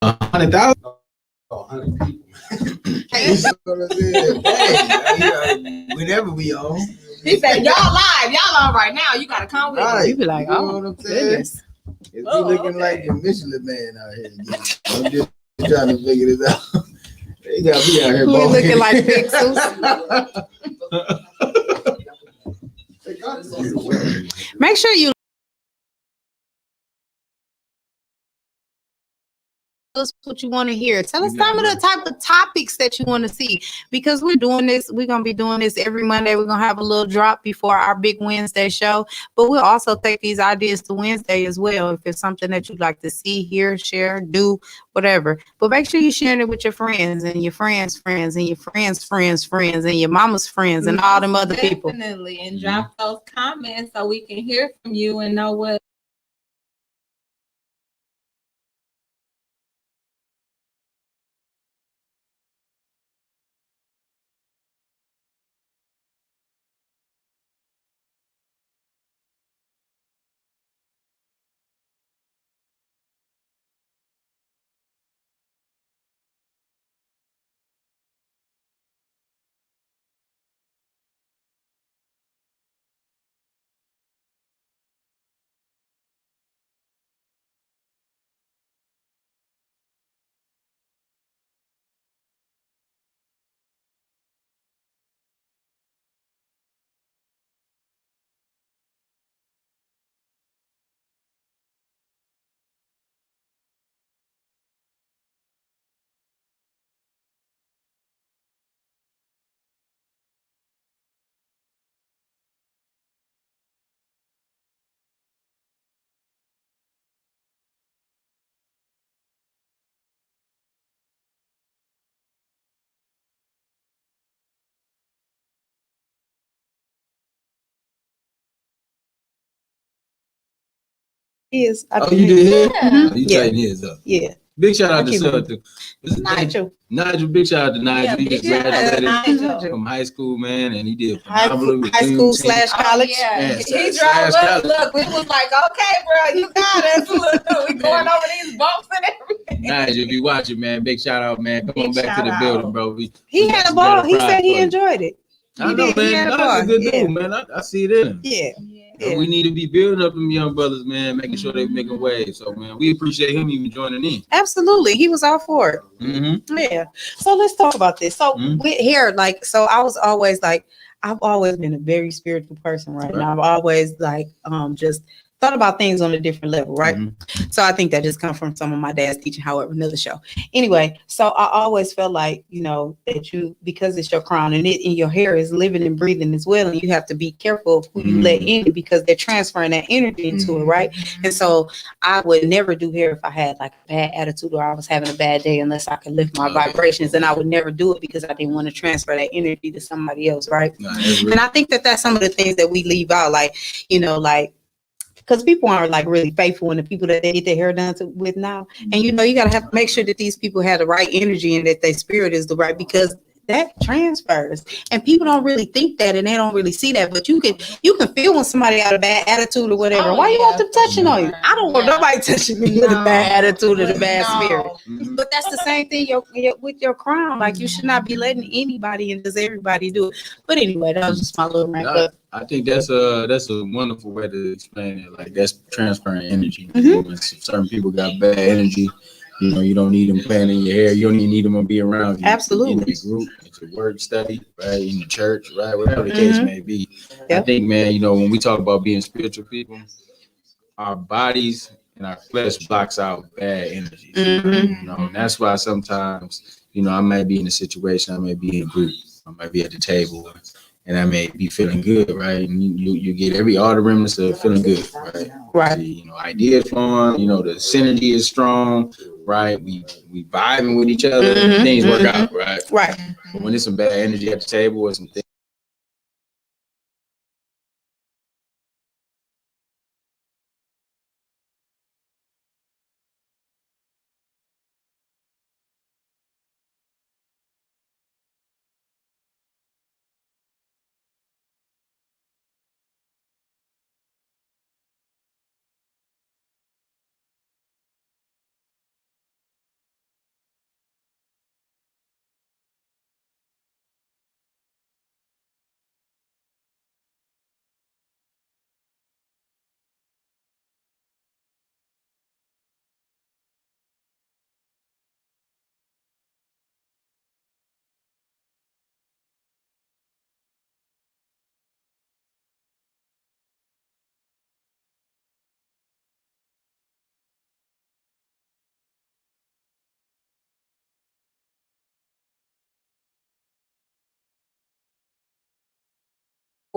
100,000. 100 people. Hey. You know what I'm saying? Hey, whenever we on. He said, y'all live. Y'all on right now. You got to come with Right. us. You be like, You know oh, what I'm saying? goodness. It's be looking like the Michelin man out here again. I'm just trying to figure this out. They got me out here. We looking like pixels. Make sure you us what you want to hear. Tell us some of the type of topics that you want to see, because we're doing this. We're gonna be doing this every Monday. We're gonna have a little drop before our big Wednesday show, but we'll also take these ideas to Wednesday as well. If it's something that you'd like to see, hear, share, do, whatever. But make sure you're sharing it with your friends and your friends' friends and your friends' friends and your mama's friends and all them other people. Definitely, and drop those comments so we can hear from you and know what. Is Oh, you did hear? Mhm. You Yeah. tighten his up. Yeah. Big shout out to Thank you. Sutton. Nigel. Nigel, big shout out to Nigel. Yeah, He just big shout out to graduated Nigel. from high school, man, and he did High phenomenal with school theme team. slash college. Oh, yeah, Man, he slash drove us. college. Look, we was like, okay, bro, you got us. Look, we going over these bumps and everything. Nigel, if you watching, man, big shout out, man. Come Big on back to shout the out. building, bro. He had a ball. He said he enjoyed it. I He know, did. He man. had a Nigel's ball. a good Yeah. dude, man. I see it in him. Yeah. And Yeah. we need to be building up them young brothers, man, making sure they making waves. So, man, we appreciate him even joining in. Absolutely. He was all for it. Mm-hmm. Yeah. So let's talk about this. So Mhm. with hair, like, so I was always like, I've always been a very spiritual person, right? And I've always like just thought about things on a different level, right? Mhm. So I think that just comes from some of my dad's teaching, however, another show. Anyway, so I always felt like, you know, that you, because it's your crown and it in your hair is living and breathing as well. And you have to be careful of who you let in, because they're transferring that energy into it, right? And so I would never do hair if I had like a bad attitude or I was having a bad day, unless I could lift my vibrations. And I would never do it because I didn't want to transfer that energy to somebody else, right? And I think that that's some of the things that we leave out, like, you know, like, because people aren't like really faithful in the people that they get their hair done with now. And you know, you gotta have to make sure that these people have the right energy and that their spirit is the right, because that transfers. And people don't really think that, and they don't really see that. But you can feel when somebody got a bad attitude or whatever. Why you want them touching on you? I don't want nobody touching me with a bad attitude or a bad spirit. But that's the same thing with your crown. Like, you should not be letting anybody and just everybody do it. But anyway, that was just my little rant. But I think that's a wonderful way to explain it. Like, that's transferring energy. When certain people got bad energy, you know, you don't need them playing in your hair. You don't even need them to be around you. Absolutely. In your group, at your work study, right, in the church, right, whatever the case may be. I think, man, you know, when we talk about being spiritual people, our bodies and our flesh blocks out bad energies. You know, and that's why sometimes, you know, I might be in a situation, I may be in a group, I might be at the table, and I may be feeling good, right? And you get all the remnants of feeling good, right? Right. You know, ideas flowing, you know, the synergy is strong, right? We vibing with each other, things work out, right? Right. But when there's some bad energy at the table or some things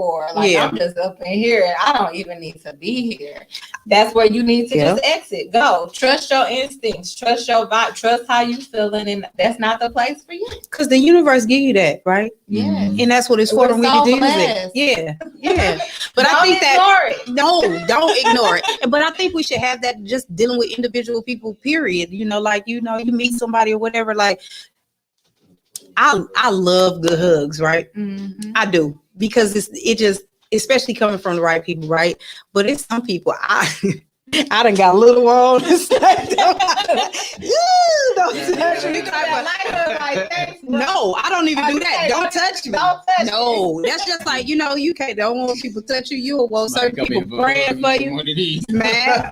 for. Like, Yeah. I'm just up in here and I don't even need to be here. That's where you need to just exit. Go. Trust your instincts. Trust your vibe. Trust how you feeling, and that's not the place for you. Because the universe give you that, right? Yeah. And that's what it's for, We're and we so need to use blessed. it. Yeah. But Don't I think that ignore it. no, don't ignore it. But I think we should have that just dealing with individual people, period. Like, you meet somebody or whatever. Like, I love good hugs, right? Mm-hmm. I do, because it just, especially coming from the right people, right? But it's some people I done got a little on. Don't touch me. No, I don't even do that. Don't touch me. No, that's just like, you can't, don't want people touch you. You want certain people praying for you. Man,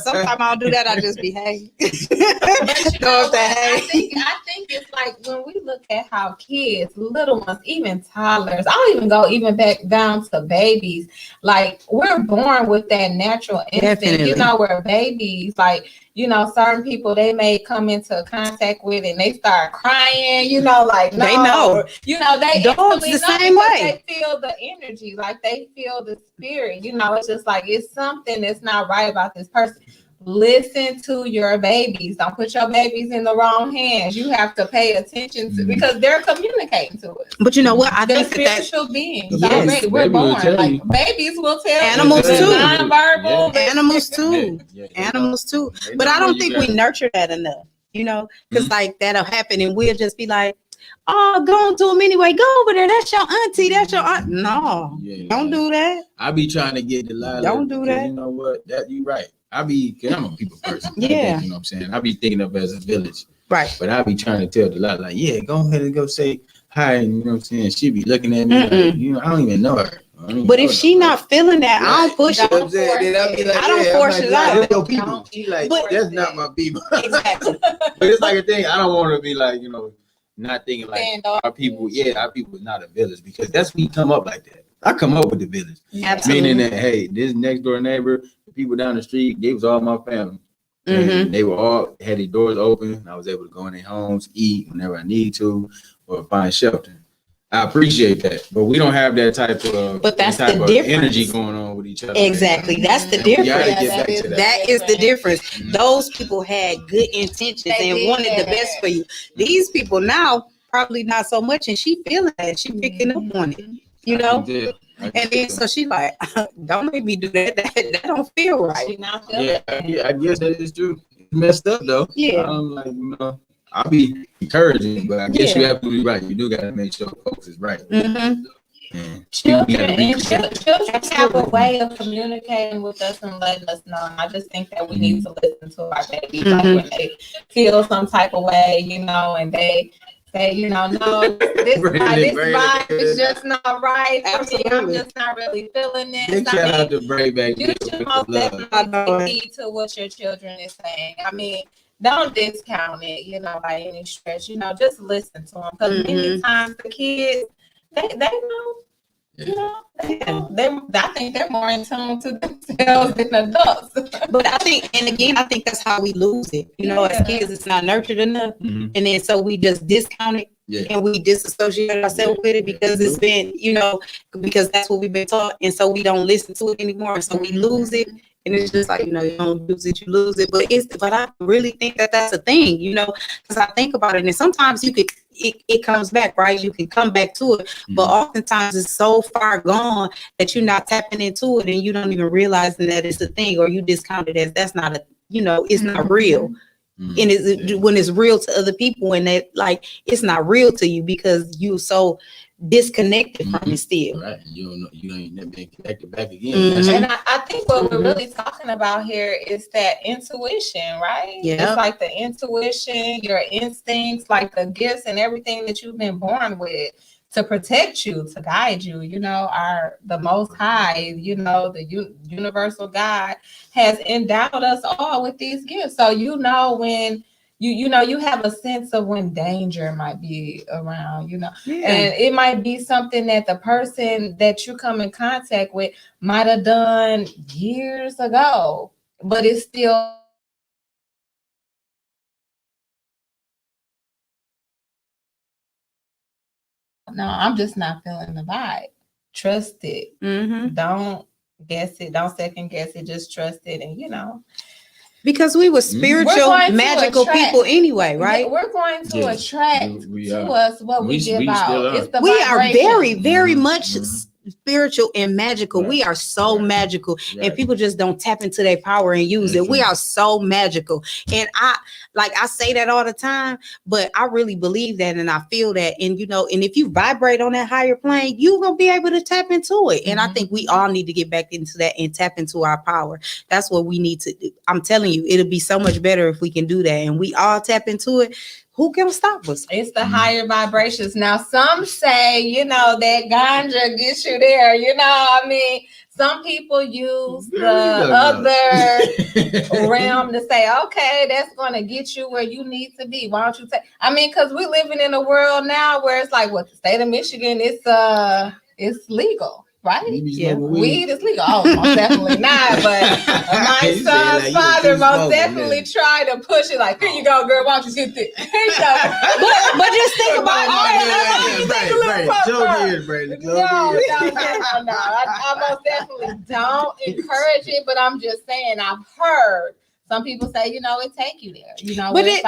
sometimes I'll do that. I just behave. But I think it's like when we look at how kids, little ones, even toddlers, I'll even go back down to babies. Like, we're born with that natural instinct. Definitely. Where babies, like, certain people they may come into contact with and they start crying, like, no, they know. Or, they dogs the same way. They feel the energy, like they feel the spirit. It's just like it's something that's not right about this person. Listen to your babies. Don't put your babies in the wrong hands. You have to pay attention to, because they're communicating to us. But you know what? I they're think spiritual beings. Yes. Already. We're born. Like, babies will tell Animals you. too. Nonverbal. Animals too. Animals too. But I don't think we nurture that enough. Because like that'll happen and we'll just be like, oh, go on to them anyway. Go over there. That's your auntie. That's your aunt. No, don't do that. I be trying to get Delilah. Don't do that. You know what? That you right. Cause I'm a people person. Yeah. You know what I'm saying? I be thinking of it as a village. Right. But I be trying to tell Delilah, like, yeah, go ahead and go say hi. And, you know what I'm saying? She be looking at me like, I don't even know her. But if she not feeling that, I don't push it. I don't force it out. That's your people. She like, that's not my people. Exactly. But it's like a thing. I don't want to be like, not thinking like our people is not a village, because that's we come up like that. I come up with the village. Absolutely. Meaning that, hey, this next door neighbor, the people down the street, they was all my family. And they were all had their doors open. I was able to go in their homes, eat whenever I need to, or find shelter. I appreciate that, but we don't have that type of energy going on with each other. Exactly, that's the difference. That is the difference. Those people had good intentions and wanted the best for you. These people now probably not so much, and she feeling that, she picking up on it. And then so she like, don't make me do that. That don't feel right. I guess that is true. It's messed up though. Yeah. I'm like, I'll be encouraging, but I guess you're absolutely right. You do got to make sure folks is right. Children have a way of communicating with us and letting us know. And I just think that we need to listen to our babies, like when they feel some type of way, and they say, no, this vibe is just not right. Absolutely. I'm just not really feeling it. Big shout out to Brave Baby. You should most definitely heed to what your children is saying. I mean, don't discount it, by any stretch. Just listen to them, because many times the kids, they know. I think they're more in tune to themselves than adults. But I think that's how we lose it. As kids, it's not nurtured enough, and then so we just discount it, and we disassociate ourselves with it because it's been, because that's what we've been taught, and so we don't listen to it anymore, so we lose it. And it's just like, you don't lose it, you lose it. But I really think that that's a thing, because I think about it. And sometimes it comes back, right? You can come back to it. But oftentimes it's so far gone that you're not tapping into it and you don't even realize that it's a thing, or you discount it as that's not a, it's not real. And when it's real to other people, and that like it's not real to you because you so disconnected from it still. Right. You ain't never been connected back again. And I think what we're really talking about here is that intuition, right? Yeah. It's like the intuition, your instincts, like the gifts and everything that you've been born with to protect you, to guide you. The Most High, the universal God has endowed us all with these gifts. So when you have a sense of when danger might be around, and it might be something that the person that you come in contact with might have done years ago, but it's still no, I'm just not feeling the vibe. trust it. Mm-hmm. Don't guess it. Don't second guess it. Just trust it. And Because we were spiritual, magical people anyway, right? We're going to attract to us what we give out. It's the we are very, very much Mhm. spiritual and magical. Right. We are so Right. magical, Right. and people just don't tap into their power and use That's it. We right. are so magical, and I say that all the time, but I really believe that, and I feel that, and and if you vibrate on that higher plane, you're gonna be able to tap into it. And I think we all need to get back into that and tap into our power. That's what we need to do. I'm telling you, it'll be so much better if we can do that, and we all tap into it. Who can stop us? It's the higher vibrations. Now, some say, that ganja gets you there. Some people use the other realm to say, okay, that's going to get you where you need to be. Why don't you take? Because we're living in a world now where it's like, the state of Michigan, it's legal. Right? Yeah. Weed is legal. Oh, most definitely not. But my son's father most definitely tried to push it. Like, here you go, girl. Why don't you get this? But just think about Right. Joe did, Brandon. No. I most definitely don't encourage it, but I'm just saying I've heard some people say, it take you there. But it's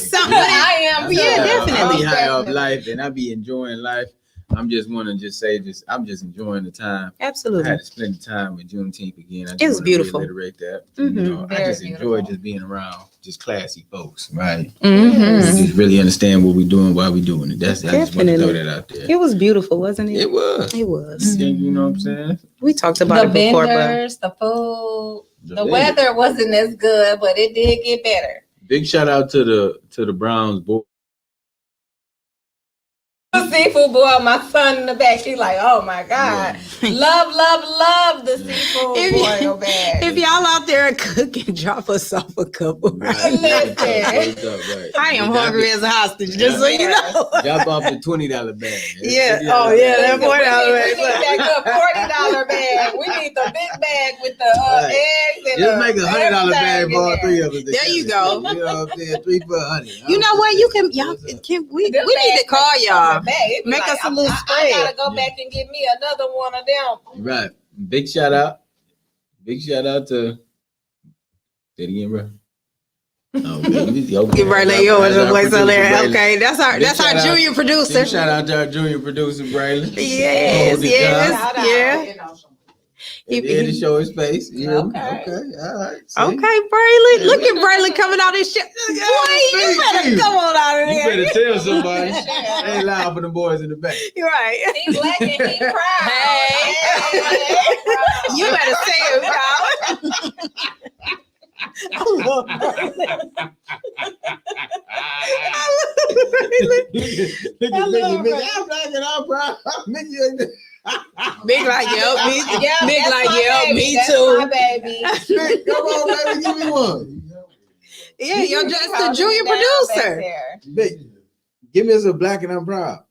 something. I am. Yeah, definitely. I be high off life, and I be enjoying life. I'm just want to just say this. I'm just enjoying the time. Absolutely. I had to spend the time with Juneteenth again. I It was beautiful. Reiterate that. Mhm. I just enjoy just being around just classy folks, right? Mm-hmm. Just really understand what we're doing, why we're doing it. I just want to throw that out there. It was beautiful, wasn't it? It was. It was. You know what I'm saying? We talked about it before, vendors, the food, the weather wasn't as good, but it did get better. Big shout out to the Browns boy. Seafood boy, my son in the back, he's like, oh my God. Love the seafood boil bag. If y'all out there cooking, drop us off a couple. Listen. I am hungry as a hostage, just so you know. Drop off the $20 bag. Yeah. Oh yeah, that $40 bag. We need that good $40 bag. We need the big bag with the eggs and just make $100 bag for all three of us. There you go. You know what I'm saying? 3 for $100. You know what? We need to call y'all. Make us a little spread. I gotta go back and get me another one of them. Right. Big shout out to say it again, bro. Get right there, yours place on there. Okay, that's our junior producer. Shout out to our junior producer, Braylon. Yes. He had to show his face. Okay. All right. See? Okay, Braylon. Look at Braylon coming out of his shit. Boy, you better come on out of there. You better tell somebody. Ain't loud for the boys in the back. You're right. He black and he proud. Hey. You better say it, Kyle. I love Braylon. Look at Mickey. I'm black and I'm proud. Mickey. Big like me That's too. My baby. Come on, baby, give me one. Yeah, you're just the junior producer. Big, give me some black and I'm proud.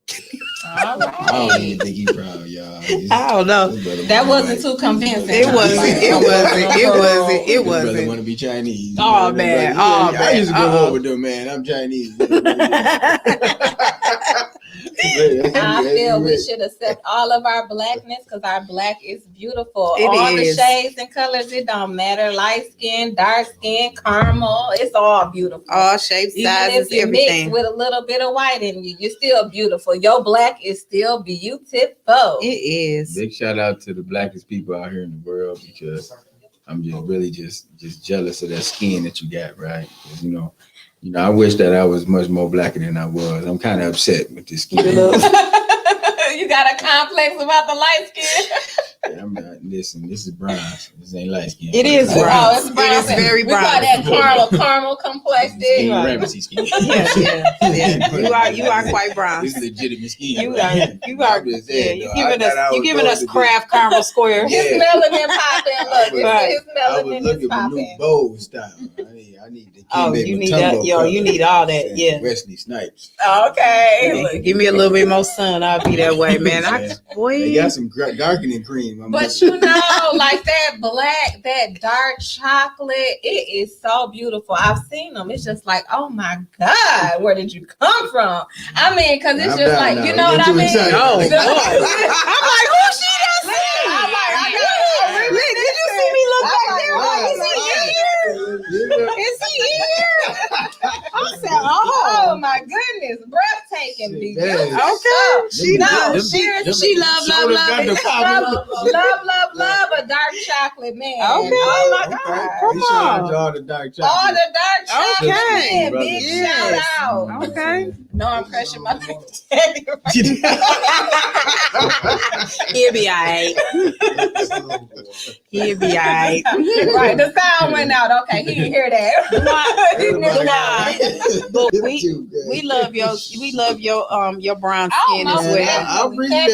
All right. I don't even think he's proud, y'all. I don't know. That wasn't too convincing. It wasn't. Brother want to be Chinese. Oh man. I used to go over there, man. I'm Chinese. I feel we should accept all of our blackness because our black is beautiful. All the shades and colors, it don't matter. Light skin, dark skin, caramel, it's all beautiful. All shapes, sizes, if you everything. Mix with a little bit of white in you, you're still beautiful. Your black is still beautiful. It is. Big shout out to the blackest people out here in the world because I'm just really just jealous of that skin that you got, right? You know, I wish that I was much more blacker than I was. I'm kind of upset with this skin. You got a complex about the light skin. I'm not. Listen, this is bronze. This ain't light skin. It is bronze. Oh, it's bronze. It is very we got that caramel complexion. Skin. Yeah. You are quite bronze. This legitimate skin. You are. You giving us craft caramel square. His melanin popping. Look, his melanin is popping. New bold style. I need the you need that. You need all that. Yeah. Wesley Snipes. Okay. Look, give me a little bit more sun. I'll be that way, man. They got some darkening cream. But you like that black, that dark chocolate, it is so beautiful. I've seen them. It's just like, oh my God, where did you come from? I mean, because it's just like, you know what I mean? Oh, I'm like, who she done seen? I'm like, did you see me look back there? Like, is he here? Is he here? I said, oh my goodness, breathtaking. Okay. She love a dark chocolate man. Okay. Oh my God. Come on. All the dark chocolate. All the dark chocolate Okay. men. Big shout out. Okay. No impression, my baby daddy. He'll be all right. He'll be all right. Right, the sound went out. Okay, he didn't hear that. But we love your brown skin as well. I appreciate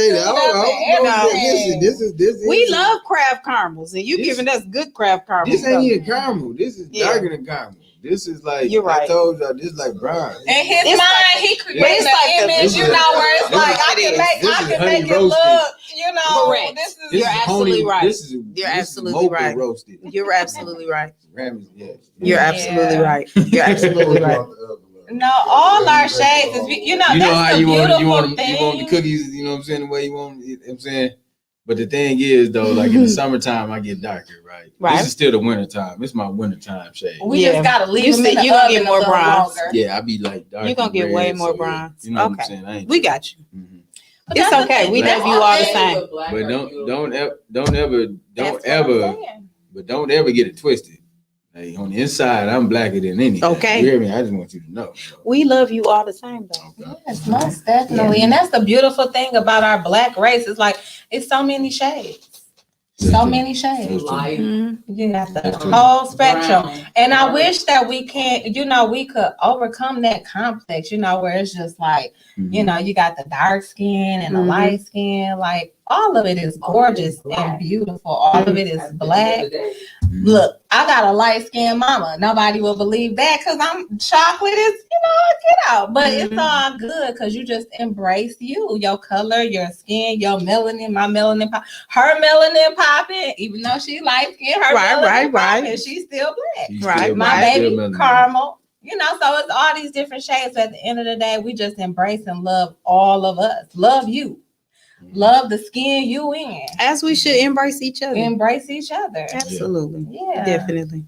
it. We love Kraft caramels, and you giving us good Kraft caramels. This ain't even caramel. This is darker than caramel. This is like, you're right. I told y'all, this is like brown. In his mind, he creates an image, where it's like, I can make it look, correct. You're absolutely right. You're absolutely right. Roasted. You're absolutely right. You're absolutely right. You're absolutely right. No, all our shades is, that's how the you want thing. the cookies, you know what I'm saying, the way you want it, you know what I'm saying? But the thing is, though, like in the summertime, I get darker, right? This is still the winter time. It's my wintertime shade. We just gotta leave them in the you're gonna get more oven bronze. longer. Yeah, I be like dark. You're gonna get way more bronze. You know what I'm saying? We got you. Mm-hmm. It's okay. We love you all the same. But don't ever get it twisted. Hey, on the inside, I'm blacker than anything. Okay. You hear me? I just want you to know. We love you all the same, though. Okay. Yes, most definitely. And that's the beautiful thing about our black race. It's like, it's so many shades. So many shades. Mm-hmm. You got the whole spectrum. And I wish that we we could overcome that complex, where it's just like, you got the dark skin and the light skin. Like, all of it is gorgeous and beautiful. All of it is black. Look, I got a light skinned mama. Nobody will believe that because I'm chocolate is, get out. But it's all good because you just embrace you, your color, your skin, your melanin, my melanin, her melanin popping, even though she light skinned, her melanin popping, she's still black. My baby caramel. So it's all these different shades. But at the end of the day, we just embrace and love all of us. Love you. Love the skin you in. As we should embrace each other. Embrace each other. Absolutely. Yeah. Definitely.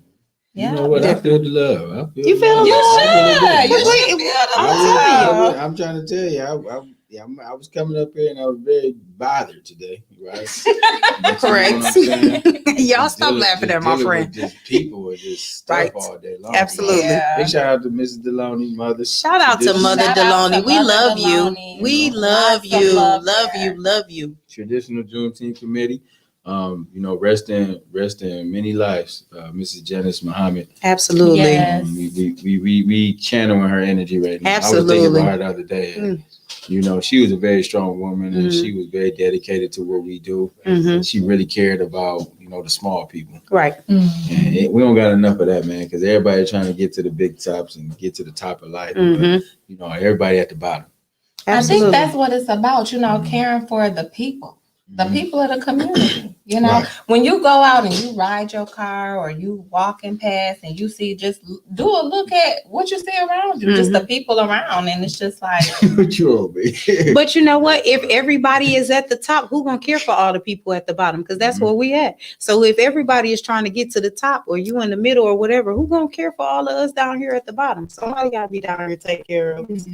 You know what? I feel the love. You feel the love? I'm trying to tell you. I was coming up here and I was very bothered today, right? Correct. Y'all stop laughing at my friend. Just people are just stuff all day long. Absolutely. Yeah. Big shout out to Mrs. Deloney, mother. Shout out to Mother Deloney. We love you. We love you. Love you. Traditional Juneteenth committee. Rest in many lives, Mrs. Janice Muhammad. Absolutely. Yes. We channeling her energy right now. Absolutely. I was thinking about her the other day. And, she was a very strong woman, and she was very dedicated to what we do. And she really cared about, the small people. Right. And we don't got enough of that, man, because everybody trying to get to the big tops and get to the top of life. But, everybody at the bottom. Absolutely. I think that's what it's about, caring for the people. The people of the community, when you go out and you ride your car or you walking past and you see, just do a look at what you see around you, just the people around. And it's just like, but you know what? If everybody is at the top, who gonna care for all the people at the bottom? Because that's where we at. So if everybody is trying to get to the top or you in the middle or whatever, who gonna care for all of us down here at the bottom? Somebody gotta be down here to take care of us.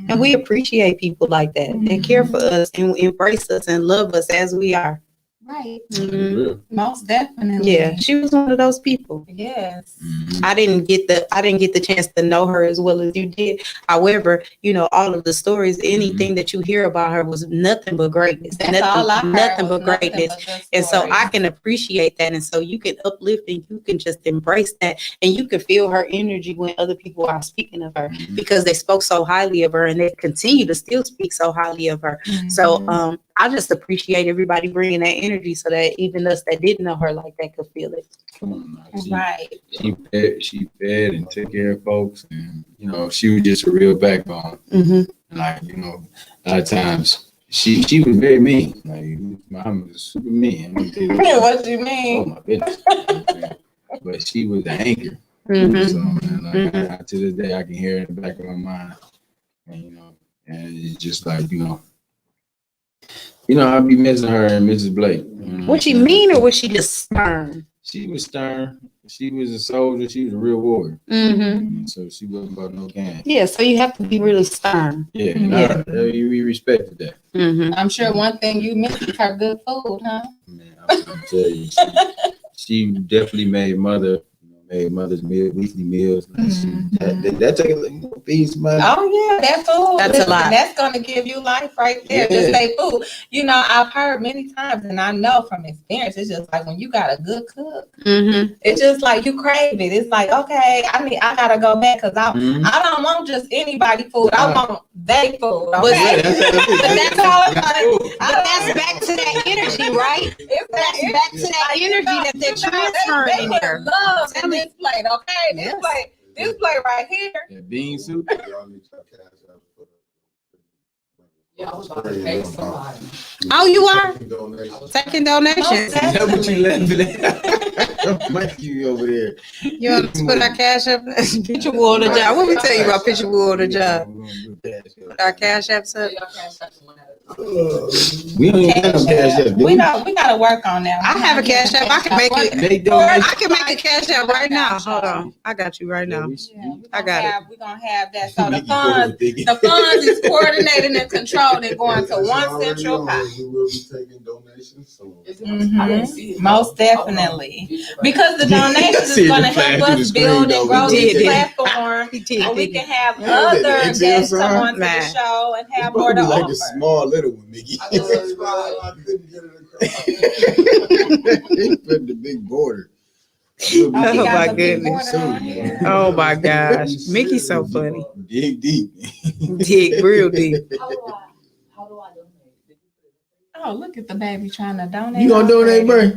And we appreciate people like that. They care for us and embrace us and love us as we are. right. Most definitely. Yeah, she was one of those people. Yes. I didn't get the chance to know her as well as you did. However, all of the stories, anything that you hear about her was nothing but greatness. Nothing but greatness. And so I can appreciate that. And so you can uplift and you can just embrace that. And you can feel her energy when other people are speaking of her because they spoke so highly of her and they continue to still speak so highly of her. So I just appreciate everybody bringing that energy so that even us that didn't know her like that could feel it. Come on, now. She fed and took care of folks, and she was just a real backbone. Like a lot of times, she was very mean. Like Muhammad was super mean. What you Oh mean? my goodness. But she was the anchor. Mhm. So man, like to this day I can hear it in the back of my mind. And and it's just like, I'll be missing her and Mrs. Blake. Was she mean or was she just stern? She was stern. She was a soldier. She was a real warrior. Mm-hmm. So she wasn't about no game. Yeah, so you have to be really stern. Yeah, and we respected that. Mm-hmm. I'm sure one thing you missed is her good food, huh? Man, I'm gonna tell you, she definitely made mother's meal, weekly meals. That take feed somebody. Oh yeah, that food. That's a lot. That's gonna give you life right there. Yeah. Just say food. I've heard many times, and I know from experience, it's just like when you got a good cook, Mm-hmm. it's just like you crave it. It's like, okay, I gotta go back because I don't want just anybody food. I want they food. Okay? That's all. But that's back to that energy, right? That's back to that energy that they're transferring in there. Love in this plate, okay? This plate right here. That bean soup. Oh, you are taking donations. Is that what you laughing at? Mikey over there. You want to put our cash up? Picture Wool on the job. What we tell you about Picture Wool on the job? Put our cash apps up. We don't even have no cash app. We gotta work on that. I have a cash app. I can make it. They don't. I can make a cash app right now. Hold on. I got you right now. I got it. We're gonna have that. So the funds is coordinated and controlled and going to one central pot. We will be taking donations. So. Most definitely. Because the donations is gonna help us build and grow this platform. And we can have other guests come on to the show and have more to like offer. a small little one, Mickey. I couldn't get it across. Put the big border. Oh my goodness. Oh my gosh. Mickey's so funny. Dig deep. Dig real deep. How do I donate? Oh, look at the baby trying to donate. You gonna donate, bro?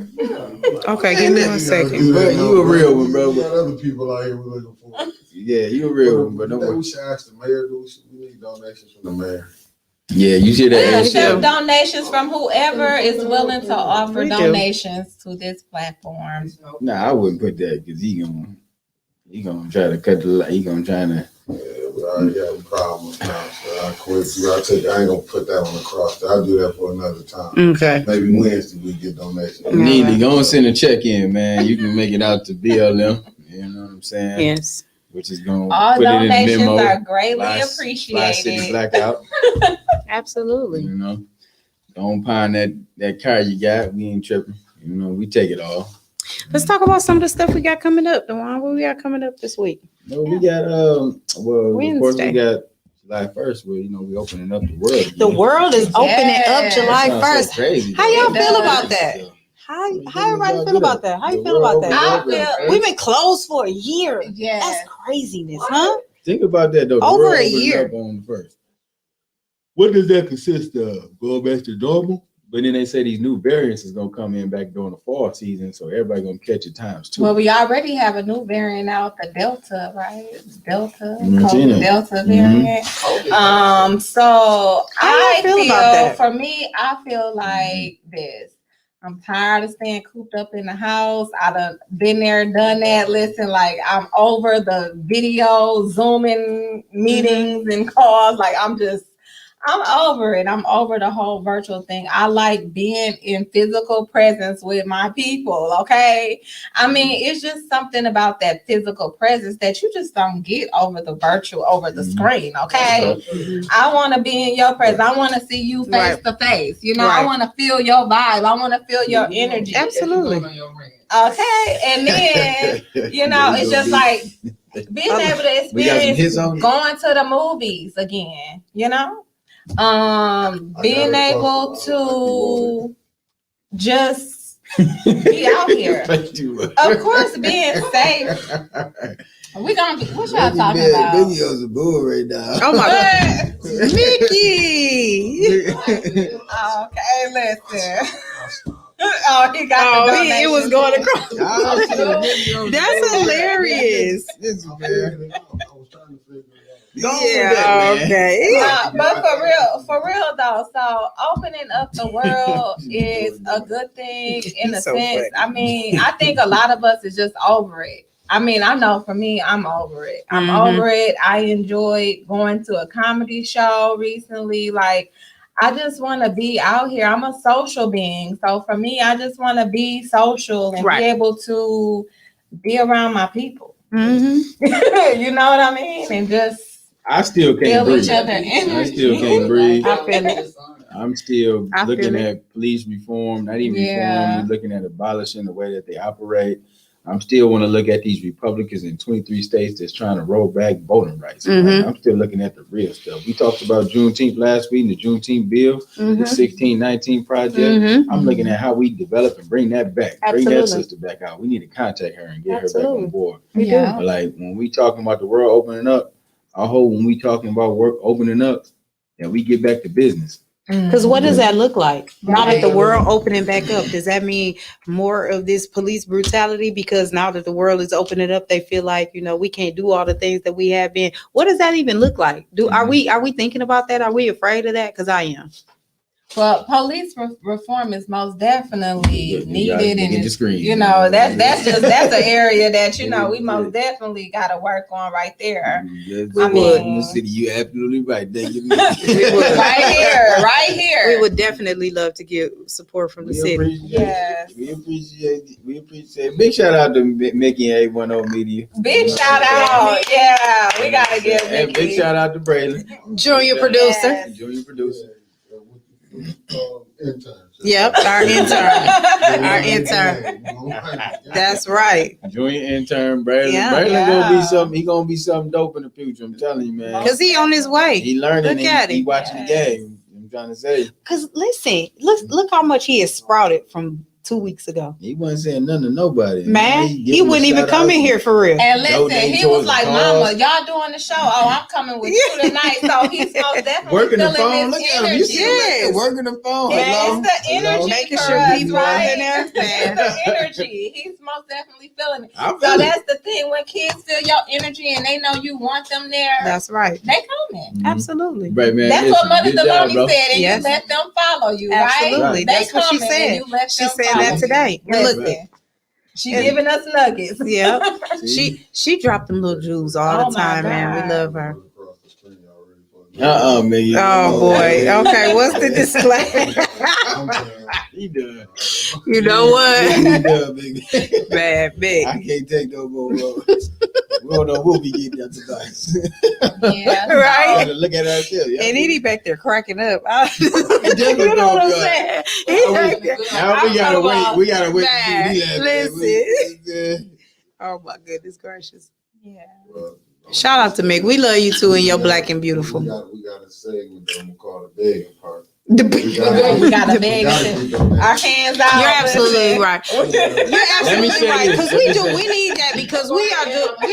Okay, give me 1 second. Bro, you a real one, bro. We got other people out here we're looking for. Yeah, you a real one, but don't worry. We should ask the mayor. We need donations from the mayor. Yeah, you see We that? accept donations from whoever is willing to offer We do. donations to this platform. Nah, I wouldn't put that because he gonna try to cut the line. He gonna try to. Yeah, we already have a problem now, so I quit. I ain't gonna put that one across. I'll do that for another time. Okay. Maybe Wednesday we get donations. Neely, go and send a check in, man. You can make it out to BLM. You know what I'm saying? Yes. Which is gonna All put it in the donations memo. are greatly Fli-City appreciated. Blackout. Absolutely. You know, don't pawn that car you got. We ain't tripping. You know, we take it all. Let's talk about some of the stuff we got coming up. The one what we got coming up this week. No, we got well, of course Wednesday. we got July 1st, where we opening up the world. Again. The world is opening up July That sounds 1st. so crazy, How though. y'all feel does. about that? How everybody feel about that? How you feel about that? I feel- We've been closed for a year. Yes. That's craziness, huh? Think about that though. The Over world a opening year. up on the first. What does that consist of? Going back to normal? But then they say these new variants is gonna come in back during the fall season, so everybody gonna catch it times two. Well, we already have a new variant out, the Delta, right? Delta, Mhm. COVID Delta variant. So How I you feel feel, about that? for me, I feel like this. I'm tired of staying cooped up in the house. I done been there, done that. Listen, like I'm over the video, Zooming meetings and calls. Like I'm over it. I'm over the whole virtual thing. I like being in physical presence with my people. Okay. I mean, it's just something about that physical presence that you just don't get over the virtual, over the screen. Okay. I want to be in your presence. I want to see you face to face. You know, I want to feel your vibe. I want to feel your energy. Absolutely. Okay. And then, it's just like being able to We got some hits experience on it. going to the movies again, being able to just be out here. Of course, being safe. We gonna be, what y'all talking about? Video's a bull right now. Oh my God. Mickey. Okay, listen. Oh, he got the it was donation. going across. That's hilarious. I was trying to figure it out. Go on with that, man. okay. But for real though, so opening up the world is a good thing in a So sense. funny. I mean, I think a lot of us is just over it. I mean, I know for me, I'm over it. I'm over it. I enjoyed going to a comedy show recently. Like, I just want to be out here. I'm a social being. So for me, I just want to be social and be able to be around my people. You know what I mean? And just I still can't feel breathe. each other energy. I still can't breathe. I feel it. I'm still I feel looking it. at police reform, not even Yeah. reform, we're looking at abolishing the way that they operate. I'm still want to look at these Republicans in 23 states that's trying to roll back voting rights. Right? I'm still looking at the real stuff. We talked about Juneteenth last week, the Juneteenth bill, the 1619 project. I'm looking at how we develop and bring that back. Bring that sister back out. We need to contact her and get her back on board. Yeah. But like when we talking about the world opening up, I hope when we talking about work opening up, that we get back to business. Because what does that look like? Now that the world opening back up, does that mean more of this police brutality? Because now that the world is opening up, they feel like, you know, we can't do all the things that we have been. What does that even look like? Are we thinking about that? Are we afraid of that? Because I am. Well, police reform is most definitely needed, and it's, you know that's an area that you know we most definitely got to work on right there. I mean, the city, you absolutely right. right here. We would definitely love to get support from the city. We appreciate. Big shout out to Mickey and A10 Media. Big shout out, yeah. We gotta give and big shout out to Braylon, junior producer. Junior producer. Intern. Yep, our intern. That's right. Junior intern, Braylon. Yeah. Braylon gonna be something. He gonna be something dope in the future. I'm telling you, man. Because he on his way. He learning. Look at He him. watching the game. I'm trying to say. Because listen, look how much he has sprouted from 2 weeks ago. He wasn't saying nothing to nobody. Man, he wouldn't even come in here for real. And listen, Donate he was towards like, the "Mama, cause." y'all doing the show? Oh, I'm coming with you tonight." So he's most definitely Working the feeling phone. this Look at him. You energy. see him right there working the phone. Hello. It's the energy, Making for sure us, people right? in there. It's the energy. He's most definitely feeling it. I So feel it. that's the thing. When kids feel your energy and they know you want them there, That's right. they coming. Absolutely. Right, man. That's Listen, what Mother good job, Delomi bro. said, and Yes. you let them follow you, Absolutely. right? That's They what she coming said. and you let She them said follow that you. today. And look, Listen, she giving us nuggets. yep. See? She dropped them little jewels all Oh the my time, man. We God. love her. Man. Oh boy. Okay, what's the disclaimer? He done. You know what? He done, baby. Bad big. I can't take no more. We don't know what we getting out tonight. Yeah, Right? Gotta look at ourselves. Yeah. And he back there cracking up. Definitely You know what I'm don't, saying? He back there. Now we gotta wait. We gotta wait. Man, to see listen. that. Oh my goodness gracious. Yeah. Shout out to Mick. We love you too, and you're black and beautiful. We got a segment that we call the begging part. The- We gotta beg our hands out. You're absolutely right. You're Let me absolutely say right. this. Because we need that because we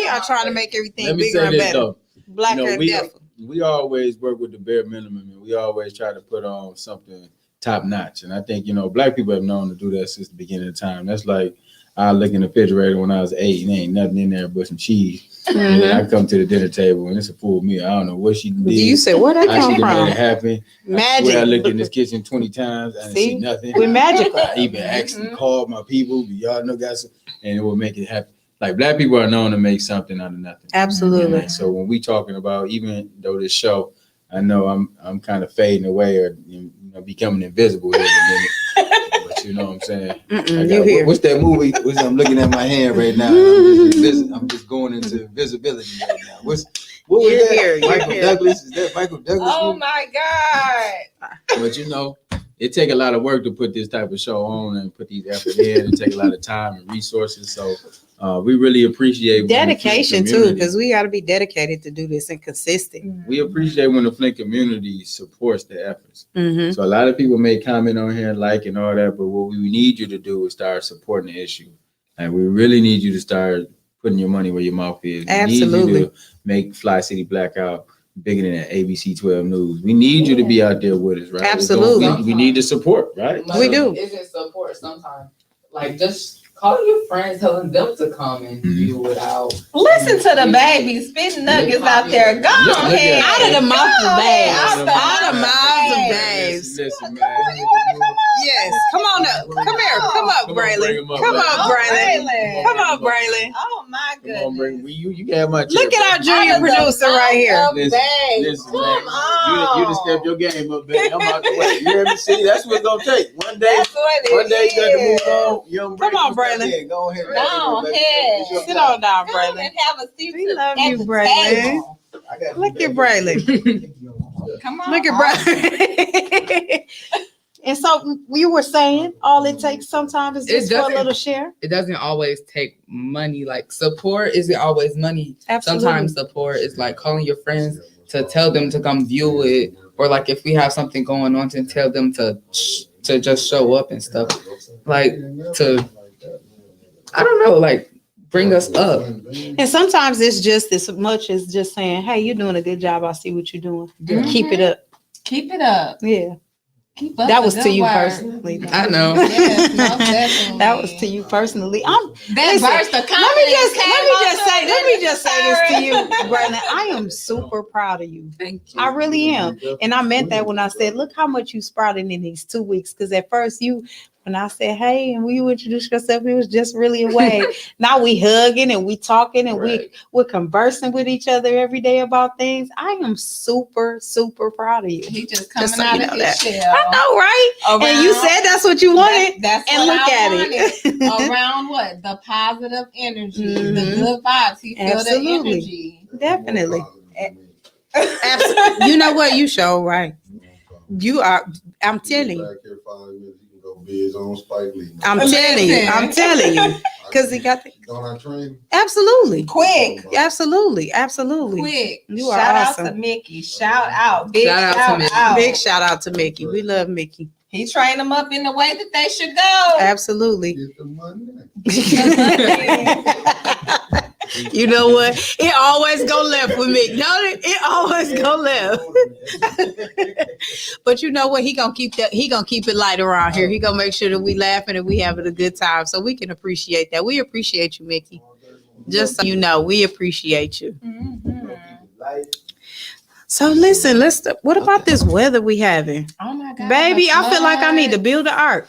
are trying to make everything Let me bigger say and this better. though. Blacker and deafer. We always work with the bare minimum, and we always try to put on something top notch. And I think black people have known to do that since the beginning of time. That's like I look in the refrigerator when I was 8, and there ain't nothing in there but some cheese. And then I come to the dinner table and it's a full meal. I don't know what she did. You said where that How come she done made it from? happen. Magic. I looked in this kitchen 20 times. I didn't see nothing. We're magical. I even actually called my people. Do y'all know guys? And it will make it happen. Like black people are known to make something out of nothing. Absolutely. And so when we talking about, even though this show, I know I'm kind of fading away or becoming invisible here in a minute. But you know what I'm saying? You here. What's that movie? I'm looking at my hand right now. I'm just going into visibility right now. What was You're that? here, you're Michael here. Douglas? Is that Michael Douglas? Oh movie? my God. But it take a lot of work to put this type of show on and put these effort in. It take a lot of time and resources. So we really appreciate Dedication too, because we got to be dedicated to do this and consistent. we appreciate when the Flint community supports the efforts. Mm-hmm. So a lot of people may comment on here, like and all that, but what we need you to do is start supporting the issue. And we really need you to start putting your money where your mouth is. We Absolutely. need you to make Fli-City Blackout bigger than that ABC 12 News. We need you to be out there with us, right? Absolutely. We need the support, right? We do. Isn't support sometimes like just Call your friends, telling them to come and view it out. Listen to the baby spitting nuggets out there. Go ahead. Out of the mouth of babes. Out the Out of mouths of babes. babes. Listen, man. Yes. Come on up. Come here. Come up, Braylon. Come up, Braylon. Come up, Braylon. Oh my Come on, bring goodness. you can have my chair. Look at our junior Out of the producer right here. mouth of Listen, babes. listen, Come man. on. You just stepped your game up, baby. I'm out the way. You hear me? See, that's what it's gonna take. One day That's what it you got to move is. on. Young Come on, Brandon. Braylon. Yeah, go ahead. Go ahead. Sit on down, Come Braylon. and have a seat We love at you, the Braylon. table. Look at Braylon. Come on. Look at Braylon. And so you were saying all it takes sometimes is It just for a doesn't- little share. It doesn't always take money. Like support isn't always money. Absolutely. Sometimes support is like calling your friends to tell them to come view it, or like if we have something going on, to tell them to just show up and stuff. Like to, I don't know, like bring us up. And sometimes it's just as much as just saying, "Hey, you're doing a good job. I see what you're doing. Keep it up." Keep it up. Yeah, Keep up. that the was to good you work. personally. I know. Yes, most definitely. That was to you personally. That Listen, burst of let me confidence just say this to you, Brandon. I am super proud of you. Thank you. I really am. And I meant that when I said, look how much you sprouted in these 2 weeks. Because at first when I said, hey, and you introduced yourself, it was just really a way. Now we hugging and we talking and we're conversing with each other every day about things. I am super, super proud of you. He just coming Just so out you of know his that. shell. I know, right? And you said that's what you wanted. That's and what look I at wanted. it. Around what? The positive energy, the Mhm. good vibes. He feel the Absolutely. energy. Definitely. Absolutely. You know what? You show right. You are. I'm telling you. I'm telling you. Because he got the. Don't I train? Absolutely. Quick. Absolutely. Absolutely. Quick. You are shout awesome. out to Mickey. Shout out. Big Shout out to Mickey. out. Big shout out to Mickey. We love Mickey. He trained them up in the way that they should go. Absolutely. Get the money. You know what? It always go left with me. Don't it? It always go left. But you know what? He gonna keep it light around here. He gonna make sure that we laughing and we having a good time, so we can appreciate that. We appreciate you, Mickey. Just so you know, we appreciate you. Mhm. So listen, what about this weather we having? Oh my God. Baby, I feel like I need to build an ark.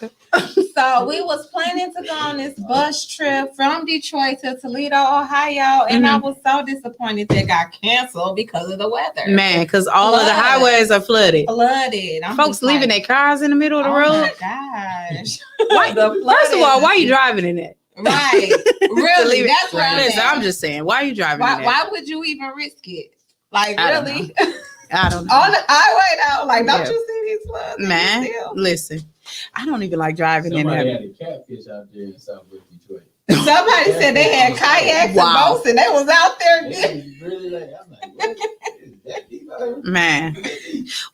So we was planning to go on this bus trip from Detroit to Toledo, Ohio, and I was so disappointed that got canceled because of the weather. Man, because all of the highways are flooded. Flooded. I'm Folks just leaving like, their cars in the middle of the oh road. my gosh. Why, first of all, why are you driving in that? Right. Really? That's what Listen, I'm just saying, why are you driving in that? Why would you even risk it? Like, I don't really? I don't know. On the highway though, like, don't Yeah. you see these floods? Man, Still? listen, I don't even like driving in Somebody that. had a catfish out there in Southwest Detroit. Somebody said they had kayaks Wow. and boats and they was out there. Really like, I'm like, what? Is that deep out here? Man,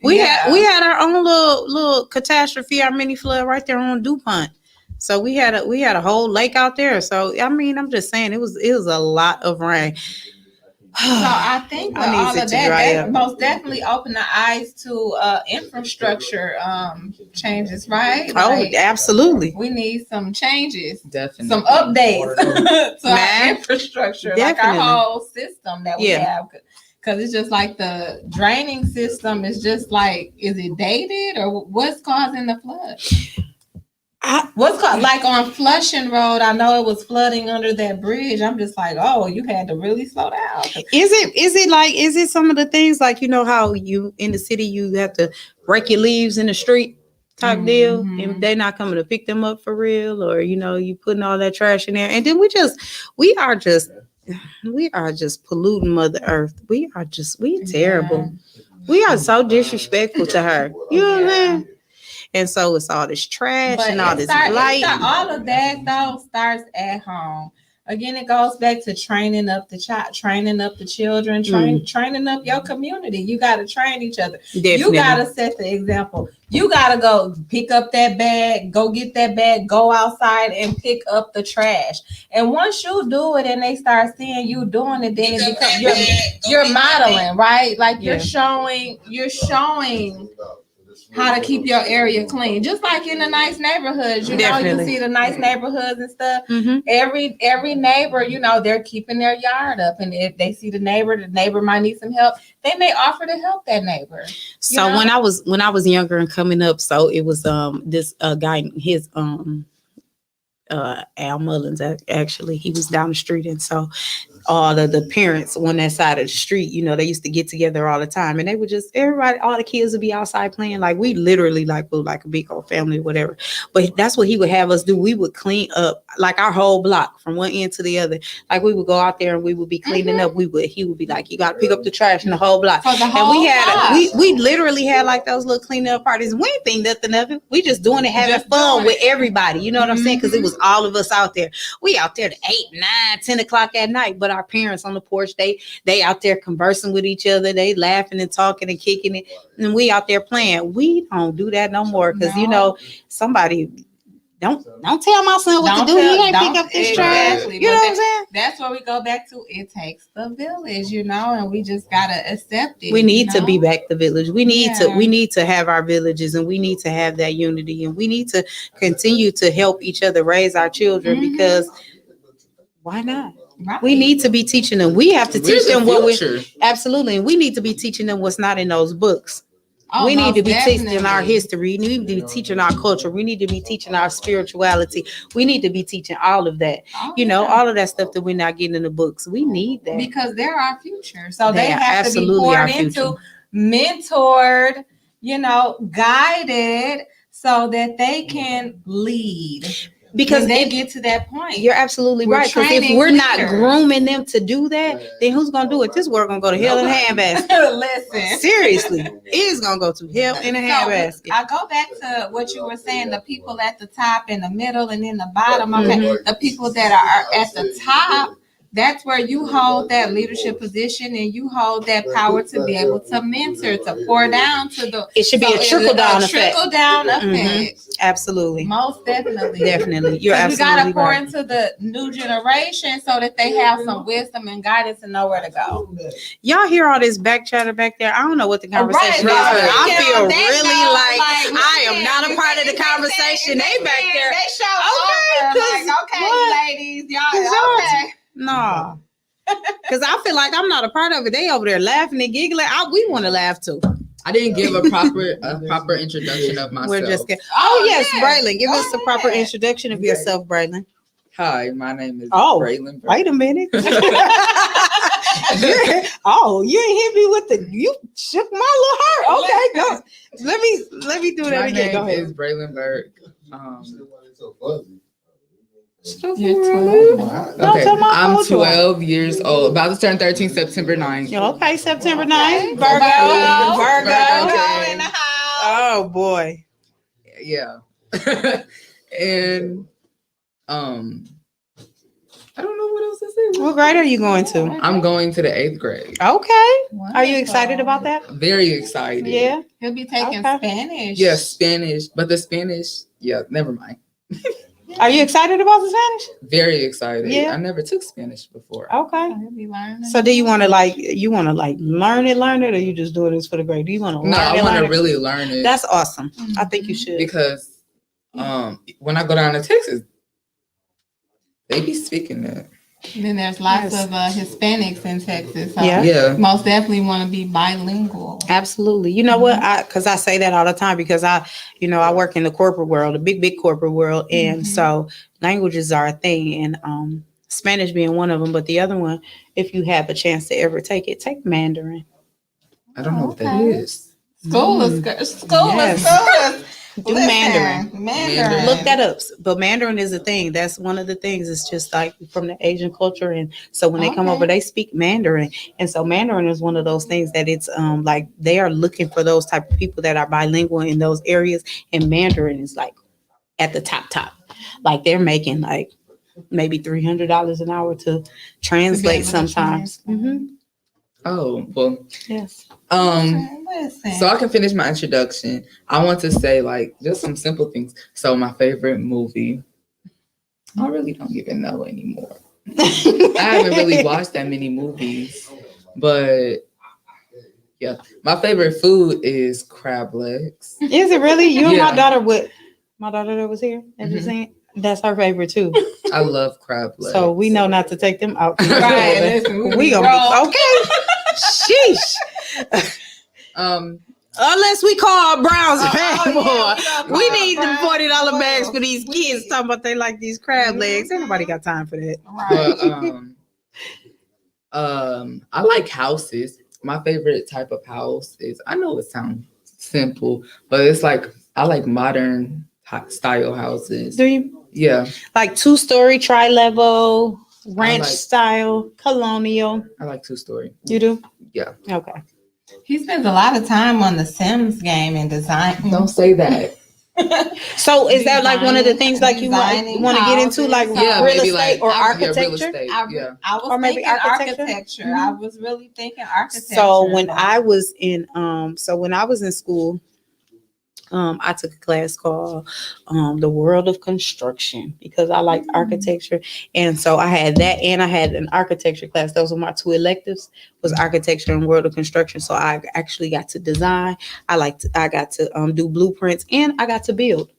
we had our own little catastrophe, our mini flood right there on DuPont. So we had a whole lake out there. So I mean, I'm just saying it was a lot of rain. So I think with I need all it of to dry that up. most definitely opened the eyes to infrastructure changes, right? Oh, Like, absolutely. we need some changes, Definitely. some updates to Man, our infrastructure, like definitely. our whole system that we Yeah. have. Because it's just like the draining system is just like, is it dated or what's causing the flood? What's called like on Flushing Road? I know it was flooding under that bridge. I'm just like, oh, you had to really slow down. Is it some of the things like, you know, how you in the city, you have to rake your leaves in the street type deal, and they're not coming to pick them up for real, or, you know, you putting all that trash in there. And then we are just polluting Mother Earth. We terrible. We are so disrespectful to her. You know what I'm saying? And so it's all this trash and all this blight. All of that though starts at home. Again, it goes back to training up the child, training up the children, training up your community. You got to train each other. Definitely. You got to set the example. You got to go pick up that bag, go get that bag, go outside and pick up the trash. And once you do it and they start seeing you doing it, then it becomes you're modeling, right? Like you're showing how to keep your area clean. Just like in the nice neighborhoods, you Definitely. know, you see the nice neighborhoods and stuff. Mhm. Every neighbor, you know, they're keeping their yard up, and if they see the neighbor might need some help, they may offer to help that neighbor. So know? when I was younger and coming up, so it was this guy, his Al Mullins, actually, he was down the street, and so all of the parents on that side of the street, you know, they used to get together all the time, and they would just everybody, all the kids would be outside playing. Like we literally like were like a big old family or whatever. But that's what he would have us do. We would clean up like our whole block from one end to the other. Like we would go out there and we would be cleaning up. He would be like, you got to pick up the trash in the whole block. For the And whole block. we literally had like those little cleaning up parties. We ain't think nothing of it. We just doing it, having Just fun doing with it. everybody. You know what I'm saying? Because it was all of us out there. We out there at 8, 9, 10 o'clock at night, but our parents on the porch, they out there conversing with each other. They laughing and talking and kicking it. And we out there playing. We don't do that no more. Because you know, somebody don't tell my son what to do. He ain't pick up this trash. Exactly. You know what I'm saying? That's where we go back to. It takes the village, you know, and we just gotta accept it. We need to know? be back the village. We need Yeah. to have our villages, and we need to have that unity, and we need to continue to help each other raise our children because why not? Right. We need to be teaching them. We have to teach them what we future. absolutely, and we need to be teaching them what's not in those books. Oh, we need to be most teaching our definitely. history. We need to be teaching our culture. We need to be teaching our spirituality. We need to be teaching all of that. Oh, You know, yeah. all of that stuff that we're not getting in the books. We need that. Because they're our future. So They they are have to be absolutely our poured into, future. mentored, you know, guided so that they can lead. Because when they if- get to that point. You're absolutely We're right. Because if training we're not leaders. grooming them to do that, then who's gonna do it? This world gonna go to hell in a handbasket. Listen. Seriously, it is gonna go to hell in a handbasket. I go back to what you were saying, the people at the top and the middle and then the bottom. Okay, the people that are at the top, that's where you hold that leadership position and you hold that power to be able to mentor, to pour down to the. It should be a trickle down effect. Trickle down effect. Mhm. Absolutely. Most definitely. Definitely. You're 'Cause we gotta absolutely pour right. into the new generation so that they have some wisdom and guidance and know where to go. Y'all hear all this back chatter back there? I don't know what the conversation is, Right, but right. I Yeah, feel they really know, like like, I am yeah, not a if part they- of the if they conversation. They back there. They show Okay, over, 'cause like, okay, what? ladies, 'Cause y'all, y'all- okay. No. Because I feel like I'm not a part of it. They over there laughing and giggling. We want to laugh too. I didn't give a proper introduction of myself. We're just kidding. Oh, yes, yeah. Braylon. Give Go us a proper ahead. introduction of yourself, Braylon. Hi, my name is Oh, Braylon. Wait a minute. Oh, you ain't hit me with the, you shook my little heart. Okay, go. Let me do that My again. Go name ahead. is Braylon Burke. You're 12. Don't Okay, tell my I'm culture. 12 years old, about to turn 13 September 9th. Okay, September 9th. Virgo. Virgo. Virgo in the house. Oh, boy. Yeah. And I don't know what else to say. What grade are you going to? I'm going to the 8th grade. Okay. Are you excited about that? Very excited. Yeah. He'll be taking Okay. Spanish. Yes, Spanish, but the Spanish, yeah, never mind. Are you excited about the Spanish? Very excited. Yeah. I never took Spanish before. Okay. He'll be learning. So do you want to learn it, or you just doing this for the grade? Do you want to learn No, I it? want learn to it? really learn it. That's awesome. I think you should. Because when I go down to Texas, they be speaking that. Then there's lots Yes. of Hispanics in Texas. So Yeah. Yeah. most definitely want to be bilingual. Absolutely. You know what? Because I say that all the time because I work in the corporate world, a big corporate world. And so languages are a thing, and Spanish being one of them. But the other one, if you have a chance to ever take it, take Mandarin. I don't know what that Okay. is. School is Yes. Do Listen, Mandarin. Mandarin. Look that up. But Mandarin is a thing. That's one of the things. It's just like from the Asian culture. And so when they come Okay. over, they speak Mandarin. And so Mandarin is one of those things that it's like they are looking for those type of people that are bilingual in those areas. And Mandarin is like at the top. Like they're making like maybe $300 an hour to translate to sometimes. translate. Oh, well, Yes. Listen. so I can finish my introduction. I want to say like just some simple things. So my favorite movie, I really don't even know anymore. I haven't really watched that many movies, but My favorite food is crab legs. Is it really? You and Yeah. my daughter with my daughter that was here. Have you Mhm. seen? That's her favorite too. I love crab legs. So we know not to take them out. Right, listen, We gonna be okay. Sheesh. Unless we call Brown's bag boy. We need the $40 bags for these kids talking about they like these crab legs. Ain't nobody got time for that. But I like houses. My favorite type of house is, I know it sounds simple, but it's like I like modern style houses. Do you Yeah, like 2-story, tri-level, ranch like- style, colonial? I like 2-story. You do? Yeah. Okay. He spends a lot of time on the Sims game and design. Don't say that. So is that like one of the things like you want Designing to get into, houses. like Yeah, real maybe estate like or real architecture? estate. I was Or maybe thinking architecture? architecture. I was really thinking architecture. So when I was in school, I took a class called The World of Construction because I liked architecture. And so I had that and I had an architecture class. Those were my 2 electives, was architecture and World of Construction. So I actually got to design. I got to do blueprints and I got to build.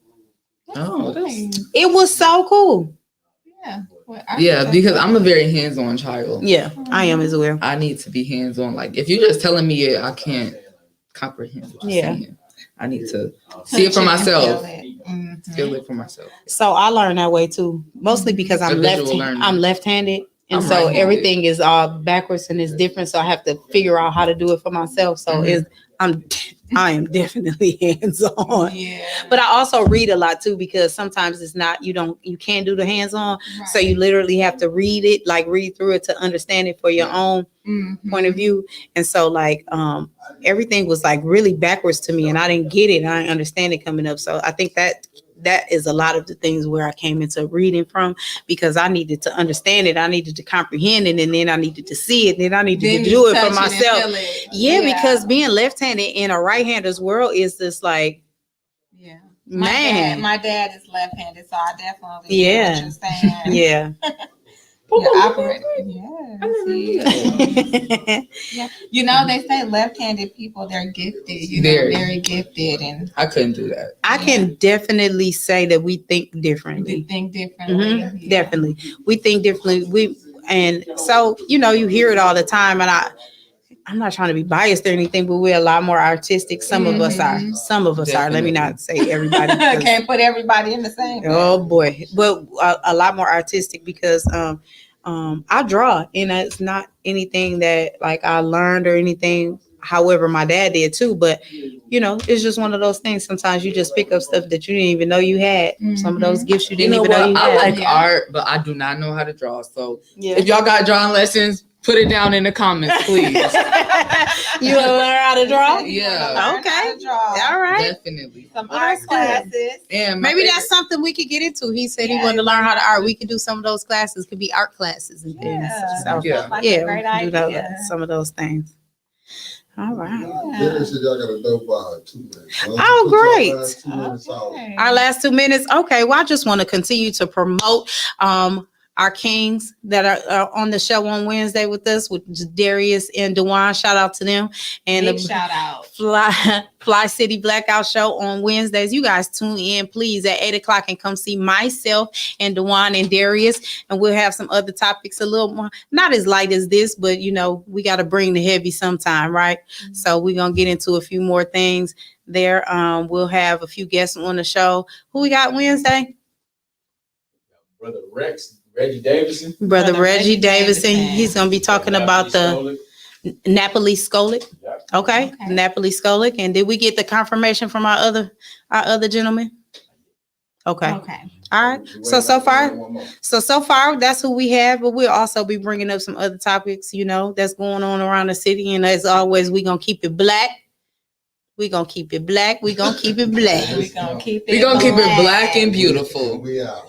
Oh, It was so cool. Yeah. yeah, because I'm a very hands-on child. Yeah, I am as well. I need to be hands-on. Like if you're just telling me it, I can't comprehend what you're saying. I need to see it for myself. Feel it for myself. So I learned that way too, mostly because I'm left-handed. And I'm so right-handed. everything is all backwards and it's different. So I have to figure out how to do it for myself. So I am definitely hands-on. Yeah. But I also read a lot too, because sometimes it's not, you can't do the hands-on. So you literally have to read it, like read through it to understand it for your own point of view. And so like everything was like really backwards to me and I didn't get it. I didn't understand it coming up. So I think that is a lot of the things where I came into reading from, because I needed to understand it. I needed to comprehend it, and then I needed to see it. And then I needed to do it for myself. Yeah, because being left-handed in a right-hander's world is just like, man. My dad is left-handed, so I definitely get what you're saying. Yeah. You know, they say left-handed people, they're gifted. Very gifted, and I couldn't do that. I can definitely say that we think differently. Definitely, we think differently. And so you hear it all the time, and I'm not trying to be biased or anything, but we're a lot more artistic. Some of us are. Some of us are. Let me not say everybody. I can't put everybody in the same. Oh boy, but a lot more artistic because I draw, and it's not anything that like I learned or anything. However, my dad did too, but it's just one of those things. Sometimes you just pick up stuff that you didn't even know you had. Some of those gifts you didn't even know you had. I like art, but I do not know how to draw. So if y'all got drawing lessons, put it down in the comments, please. You want to learn how to draw? Yeah. Okay. All right. Definitely. Some art classes. And maybe that's something we could get into. He said he wanted to learn how to art. We could do some of those classes. Could be art classes and things. So Like a great idea. Some of those things. All right. They said y'all got a dope 2 minutes. Oh, great. Okay. Our last 2 minutes. Okay. Well, I just want to continue to promote our kings that are on the show on Wednesday with us, with Darius and Dewan. Shout out to them. And Big shout out. Fli-City Blackout show on Wednesdays. You guys tune in, please, at 8:00 and come see myself and Dewan and Darius. And we'll have some other topics a little more, not as light as this, but we got to bring the heavy sometime, right? So we're going to get into a few more things there. We'll have a few guests on the show. Who we got Wednesday? Brother Reggie Davison. Brother Reggie Davison. He's going to be talking about the Napoli Skolic. Yep. Okay. Napoli Skolic. And did we get the confirmation from our other gentleman? Okay. All right. So far, that's who we have. But we'll also be bringing up some other topics, that's going on around the city. And as always, we're going to keep it black. We're going to keep it black. We're going to keep it black. We're going to keep it black and beautiful. We out.